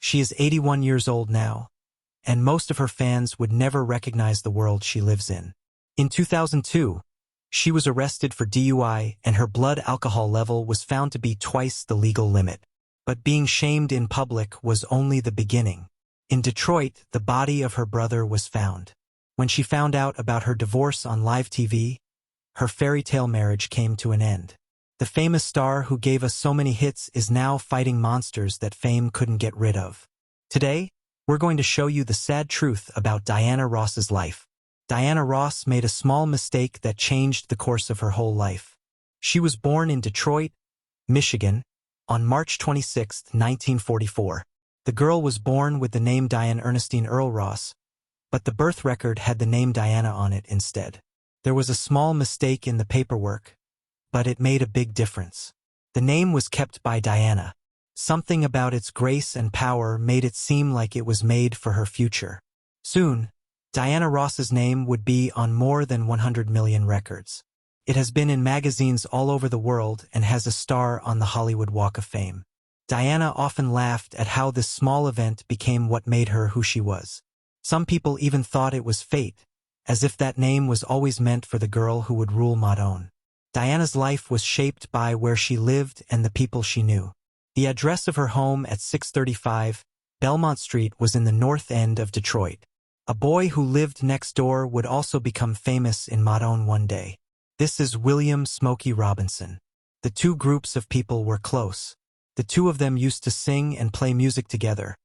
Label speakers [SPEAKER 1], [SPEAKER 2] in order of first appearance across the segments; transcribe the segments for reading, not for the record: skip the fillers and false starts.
[SPEAKER 1] She is 81 years old now, and most of her fans would never recognize the world she lives in. In 2002, she was arrested for DUI and her blood alcohol level was found to be twice the legal limit. But being shamed in public was only the beginning. In Detroit, the body of her brother was found. When she found out about her divorce on live TV, her fairy tale marriage came to an end. The famous star who gave us so many hits is now fighting monsters that fame couldn't get rid of. Today, we're going to show you the sad truth about Diana Ross's life. Diana Ross made a small mistake that changed the course of her whole life. She was born in Detroit, Michigan, on March 26, 1944. The girl was born with the name Diane Ernestine Earl Ross, but the birth record had the name Diana on it instead. There was a small mistake in the paperwork, but it made a big difference. The name was kept by Diana. Something about its grace and power made it seem like it was made for her future. Soon, Diana Ross's name would be on more than 100 million records. It has been in magazines all over the world and has a star on the Hollywood Walk of Fame. Diana often laughed at how this small event became what made her who she was. Some people even thought it was fate, as if that name was always meant for the girl who would rule Modone. Diana's life was shaped by where she lived and the people she knew. The address of her home at 635 Belmont Street was in the north end of Detroit. A boy who lived next door would also become famous in Modone one day. This is William Smokey Robinson. The two groups of people were close. The two of them used to sing and play music together,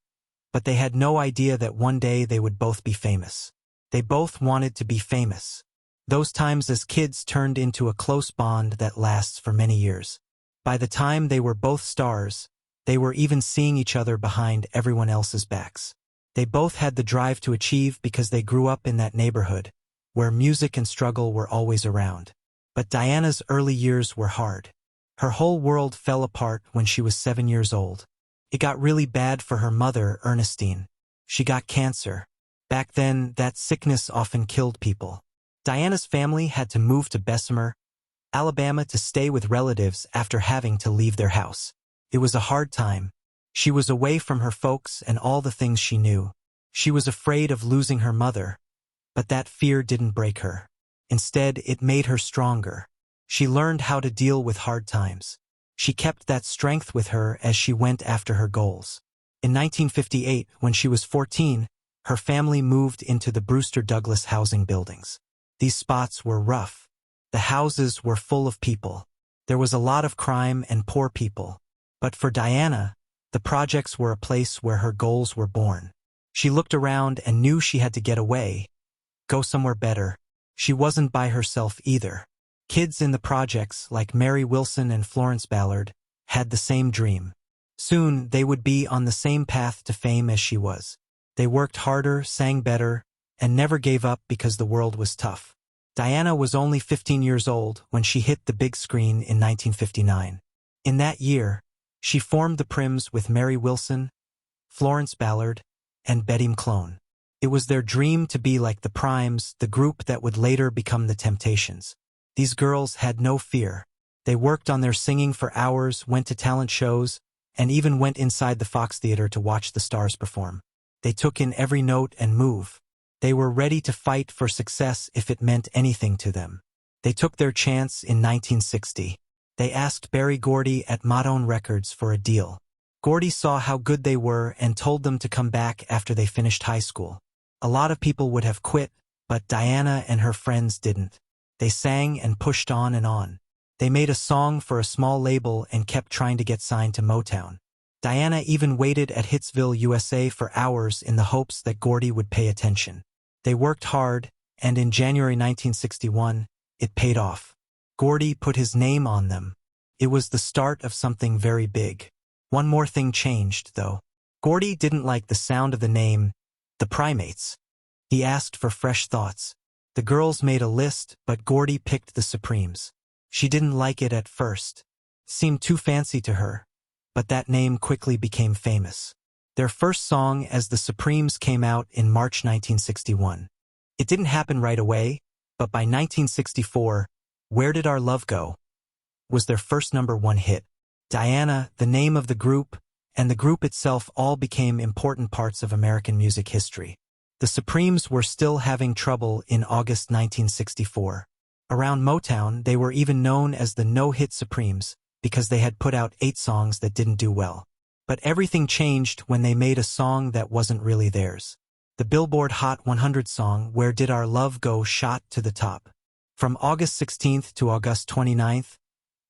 [SPEAKER 1] but they had no idea that one day they would both be famous. They both wanted to be famous. Those times as kids turned into a close bond that lasts for many years. By the time they were both stars, they were even seeing each other behind everyone else's backs. They both had the drive to achieve because they grew up in that neighborhood, where music and struggle were always around. But Diana's early years were hard. Her whole world fell apart when she was 7 years old. It got really bad for her mother, Ernestine. She got cancer. Back then, that sickness often killed people. Diana's family had to move to Bessemer, Alabama to stay with relatives after having to leave their house. It was a hard time. She was away from her folks and all the things she knew. She was afraid of losing her mother, but that fear didn't break her. Instead, it made her stronger. She learned how to deal with hard times. She kept that strength with her as she went after her goals. In 1958, when she was 14, her family moved into the Brewster Douglas housing buildings. These spots were rough. The houses were full of people. There was a lot of crime and poor people. But for Diana, the projects were a place where her goals were born. She looked around and knew she had to get away, go somewhere better. She wasn't by herself either. Kids in the projects, like Mary Wilson and Florence Ballard, had the same dream. Soon, they would be on the same path to fame as she was. They worked harder, sang better, and never gave up because the world was tough. Diana was only 15 years old when she hit the big screen in 1959. In that year, she formed the Prims with Mary Wilson, Florence Ballard, and Betty McClone. It was their dream to be like the Primes, the group that would later become the Temptations. These girls had no fear. They worked on their singing for hours, went to talent shows, and even went inside the Fox Theater to watch the stars perform. They took in every note and move. They were ready to fight for success if it meant anything to them. They took their chance in 1960. They asked Berry Gordy at Modone Records for a deal. Gordy saw how good they were and told them to come back after they finished high school. A lot of people would have quit, but Diana and her friends didn't. They sang and pushed on and on. They made a song for a small label and kept trying to get signed to Motown. Diana even waited at Hitsville, USA for hours in the hopes that Gordy would pay attention. They worked hard, and in January 1961, it paid off. Gordy put his name on them. It was the start of something very big. One more thing changed, though. Gordy didn't like the sound of the name, the Primates. He asked for fresh thoughts. The girls made a list, but Gordy picked the Supremes. She didn't like it at first. It seemed too fancy to her. But that name quickly became famous. Their first song as the Supremes came out in March 1961. It didn't happen right away, but by 1964, Where Did Our Love Go? Was their first #1 hit. Diana, the name of the group, and the group itself all became important parts of American music history. The Supremes were still having trouble in August 1964. Around Motown, they were even known as the No-Hit Supremes because they had put out 8 songs that didn't do well. But everything changed when they made a song that wasn't really theirs. The Billboard Hot 100 song Where Did Our Love Go shot to the top. From August 16th to August 29th,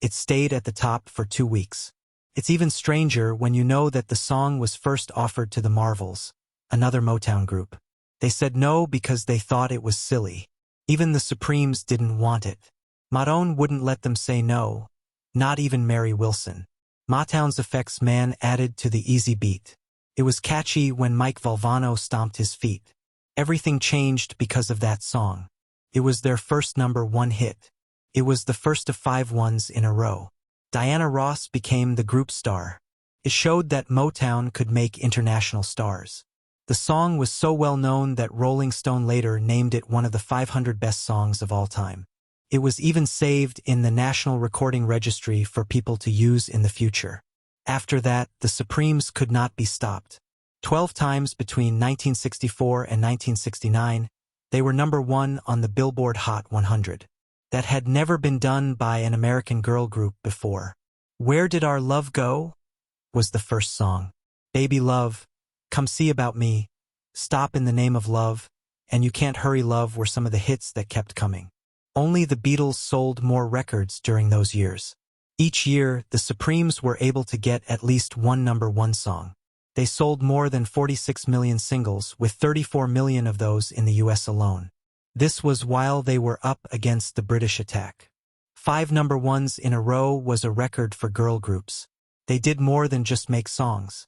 [SPEAKER 1] it stayed at the top for 2 weeks. It's even stranger when you know that the song was first offered to the Marvels, another Motown group. They said no because they thought it was silly. Even the Supremes didn't want it. Motown wouldn't let them say no, not even Mary Wilson. Motown's effects man added to the easy beat. It was catchy when Mike Valvano stomped his feet. Everything changed because of that song. It was their first #1 hit. It was the first of 5 ones in a row. Diana Ross became the group star. It showed that Motown could make international stars. The song was so well known that Rolling Stone later named it one of the 500 best songs of all time. It was even saved in the National Recording Registry for people to use in the future. After that, the Supremes could not be stopped. 12 times between 1964 and 1969, they were #1 on the Billboard Hot 100. That had never been done by an American girl group before. Where Did Our Love Go? Was the first song. Baby Love, Come See About Me, Stop in the Name of Love, and You Can't Hurry Love were some of the hits that kept coming. Only the Beatles sold more records during those years. Each year, the Supremes were able to get at least one #1 song. They sold more than 46 million singles, with 34 million of those in the US alone. This was while they were up against the British attack. 5 #1s in a row was a record for girl groups. They did more than just make songs.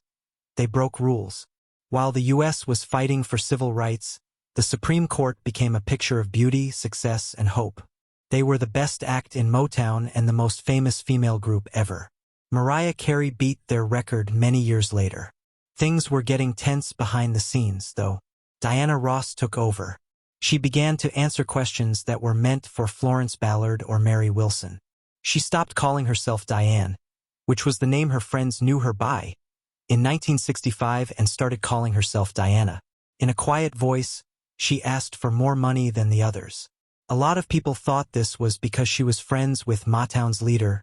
[SPEAKER 1] They broke rules. While the US was fighting for civil rights, the Supreme Court became a picture of beauty, success, and hope. They were the best act in Motown and the most famous female group ever. Mariah Carey beat their record many years later. Things were getting tense behind the scenes, though. Diana Ross took over. She began to answer questions that were meant for Florence Ballard or Mary Wilson. She stopped calling herself Diane, which was the name her friends knew her by, in 1965 and started calling herself Diana. In a quiet voice, she asked for more money than the others. A lot of people thought this was because she was friends with Motown's leader,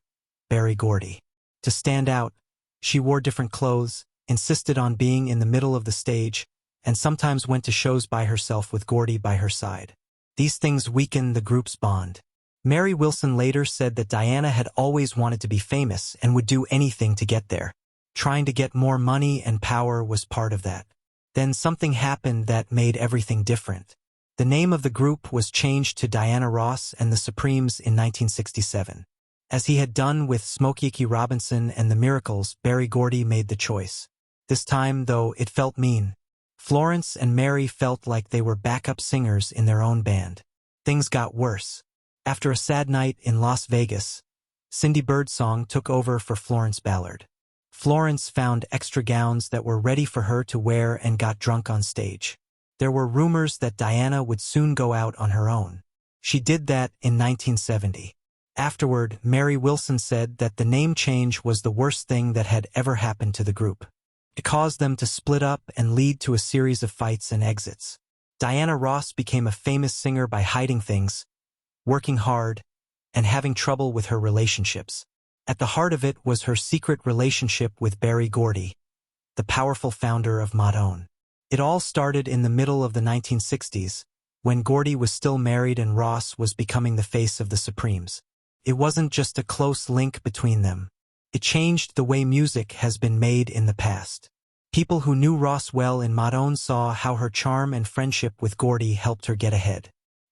[SPEAKER 1] Berry Gordy. To stand out, she wore different clothes, insisted on being in the middle of the stage, and sometimes went to shows by herself with Gordy by her side. These things weakened the group's bond. Mary Wilson later said that Diana had always wanted to be famous and would do anything to get there. Trying to get more money and power was part of that. Then something happened that made everything different. The name of the group was changed to Diana Ross and the Supremes in 1967. As he had done with Smokey Robinson and the Miracles, Berry Gordy made the choice. This time, though, it felt mean. Florence and Mary felt like they were backup singers in their own band. Things got worse. After a sad night in Las Vegas, Cindy Birdsong took over for Florence Ballard. Florence found extra gowns that were ready for her to wear and got drunk on stage. There were rumors that Diana would soon go out on her own. She did that in 1970. Afterward, Mary Wilson said that the name change was the worst thing that had ever happened to the group. It caused them to split up and lead to a series of fights and exits. Diana Ross became a famous singer by hiding things, working hard, and having trouble with her relationships. At the heart of it was her secret relationship with Berry Gordy, the powerful founder of Motown. It all started in the middle of the 1960s, when Gordy was still married and Ross was becoming the face of the Supremes. It wasn't just a close link between them. It changed the way music has been made in the past. People who knew Ross well in Motown saw how her charm and friendship with Gordy helped her get ahead.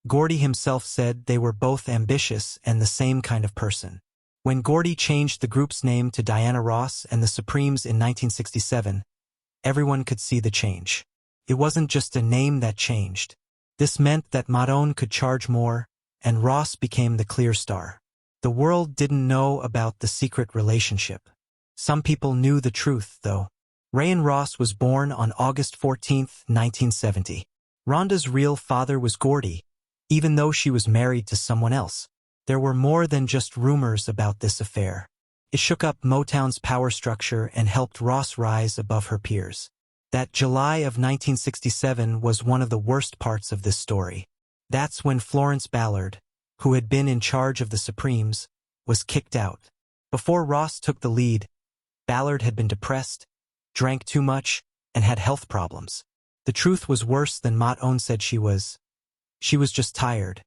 [SPEAKER 1] Gordy himself said they were both ambitious and the same kind of person. When Gordy changed the group's name to Diana Ross and the Supremes in 1967, everyone could see the change. It wasn't just a name that changed. This meant that Motown could charge more, and Ross became the clear star. The world didn't know about the secret relationship. Some people knew the truth, though. Rayan Ross was born on August 14, 1970. Rhonda's real father was Gordy, even though she was married to someone else. There were more than just rumors about this affair. It shook up Motown's power structure and helped Ross rise above her peers. That July of 1967 was one of the worst parts of this story. That's when Florence Ballard, who had been in charge of the Supremes, was kicked out. Before Ross took the lead, Ballard had been depressed, drank too much, and had health problems. The truth was worse than Motown said she was. She was just tired.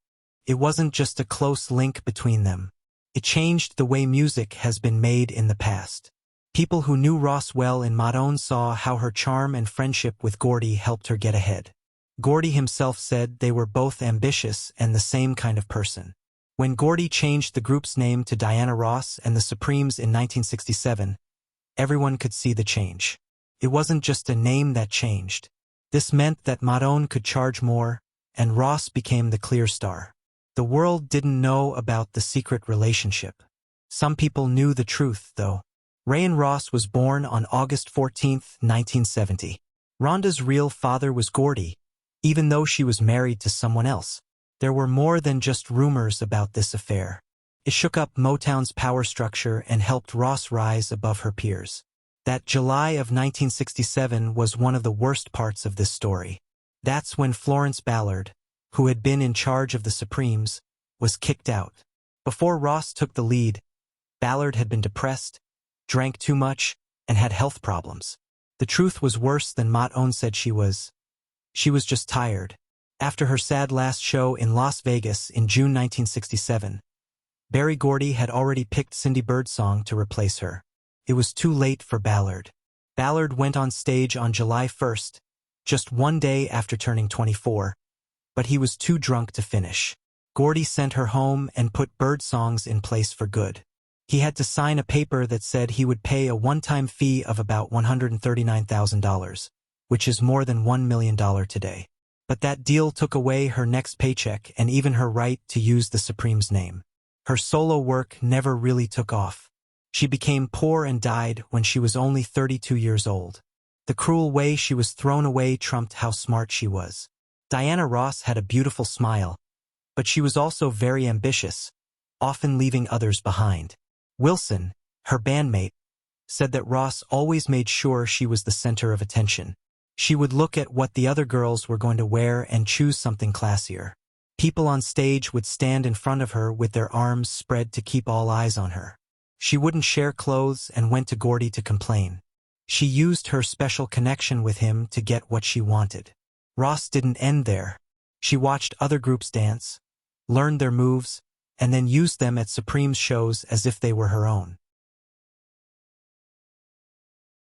[SPEAKER 1] It wasn't just a close link between them. It changed the way music has been made in the past. People who knew Ross well in Motown saw how her charm and friendship with Gordy helped her get ahead. Gordy himself said they were both ambitious and the same kind of person. When Gordy changed the group's name to Diana Ross and the Supremes in 1967, everyone could see the change. It wasn't just a name that changed. This meant that Motown could charge more, and Ross became the clear star. The world didn't know about the secret relationship. Some people knew the truth, though. Rayan Ross was born on August 14, 1970. Rhonda's real father was Gordy, even though she was married to someone else. There were more than just rumors about this affair. It shook up Motown's power structure and helped Ross rise above her peers. That July of 1967 was one of the worst parts of this story. That's when Florence Ballard, who had been in charge of the Supremes, was kicked out. Before Ross took the lead, Ballard had been depressed, drank too much, and had health problems. The truth was worse than Motown said she was. She was just tired. After her sad last show in Las Vegas in June 1967, Berry Gordy had already picked Cindy Birdsong to replace her. It was too late for Ballard. Ballard went on stage on July 1st, just one day after turning 24, but he was too drunk to finish. Gordy sent her home and put Birdsong's in place for good. He had to sign a paper that said he would pay a one-time fee of about $139,000, which is more than $1 million today. But that deal took away her next paycheck and even her right to use the Supremes' name. Her solo work never really took off. She became poor and died when she was only 32 years old. The cruel way she was thrown away trumped how smart she was. Diana Ross had a beautiful smile, but she was also very ambitious, often leaving others behind. Wilson, her bandmate, said that Ross always made sure she was the center of attention. She would look at what the other girls were going to wear and choose something classier. People on stage would stand in front of her with their arms spread to keep all eyes on her. She wouldn't share clothes and went to Gordy to complain. She used her special connection with him to get what she wanted. Ross didn't end there. She watched other groups dance, learned their moves, and then used them at Supreme's shows as if they were her own.